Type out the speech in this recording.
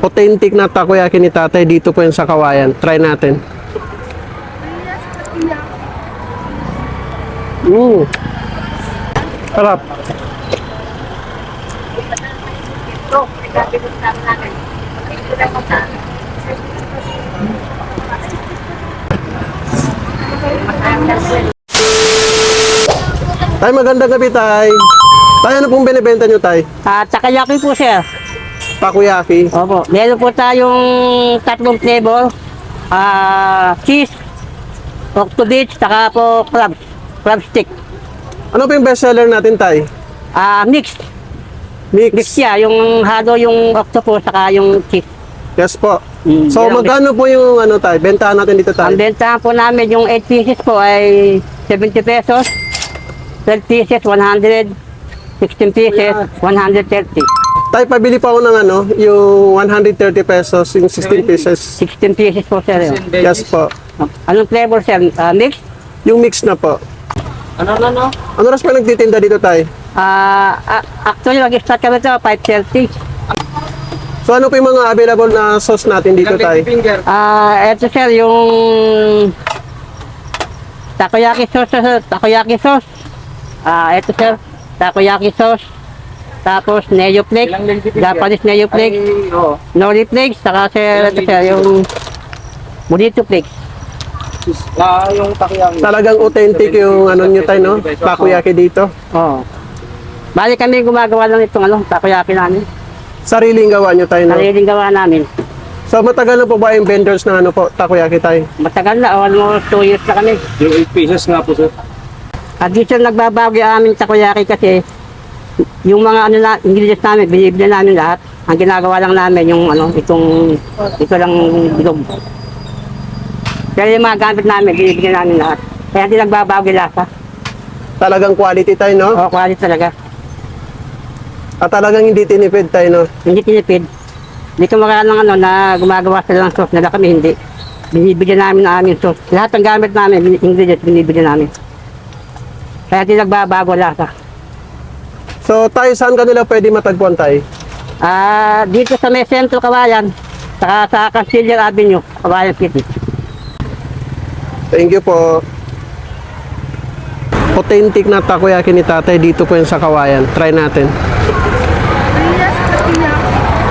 Authentic na takoyaki ni tatay dito po yan sa Kawayan. Try natin. Sarap. Tay, magandang gabi, tay. Tay, ano pong binibenta nyo, tay? Takoyaki po, sir. Takoyaki. Opo. Meron po tayong tatlong flavor. Cheese, octobit, saka po crab stick. Ano po yung bestseller natin, tay? Mix. Mix. Mix siya. Yung halo yung octopus, saka yung cheese. Yes po. So, Yan ang magkano po yung ano, tay? Bentahan natin dito, Ang tay? bentahan po namin, yung 8 pieces po ay 70 pesos. 12 pieces, 100. 16 pieces, 130. Tay, pabili pa ako ng ano, yung 130 pesos, yung 16 pieces. 16 pieces po, sir. Yun. Yes po. Anong flavor, sir? Mix? Yung mix na po. Ano? Ano oras pa nagtitinda dito, tay? Actually, mag-start kami ito, 5:30. So, ano po yung mga available na sauce natin dito, tay? Ito, sir, yung takoyaki sauce, sir. Takoyaki sauce. Ito, sir, takoyaki sauce. Tapos, Neoplex, Japanese Neoplex, Nori Flakes, saka, sir, ito, sir, yung Bonito Flakes. Yung takoyaki. Talagang authentic yung ano nyo, tay, no? Takoyaki dito. Oo. Bali kami gumagawa lang itong takoyaki namin. Sariling gawa nyo, tay, no? Sariling gawa namin. So, matagal na po ba yung vendors ng ano po, takoyaki, tay? Matagal na, almost 2 years na kami. Yung 8 pieces nga po, sir. At dito nagbabago yung aming takoyaki kasi yung mga ingredients namin, binibili namin lahat. Ang ginagawa lang namin yung ito lang bilog. Pero yung mga gamit namin, binibili namin lahat. Kaya hindi nagbabago yung lasa. Talagang quality, tay, no? O, quality talaga. At talagang hindi tinipid, tay, no? Hindi tinipid. Dito makalang na gumagawa sila ng sauce nila, kami hindi. Binibili namin ang aming sauce. Lahat ng gamit namin, ingredients, binibili namin. Kaya hindi nagbabago lasa. So, tay, saan kanila pwede matagpuan, tay? Dito sa may Centro Kawayan, saka sa Canciller Avenue, Kawayan City. Thank you po. Authentic na takoyaki ni tatay dito po yan sa Kawayan. Try natin.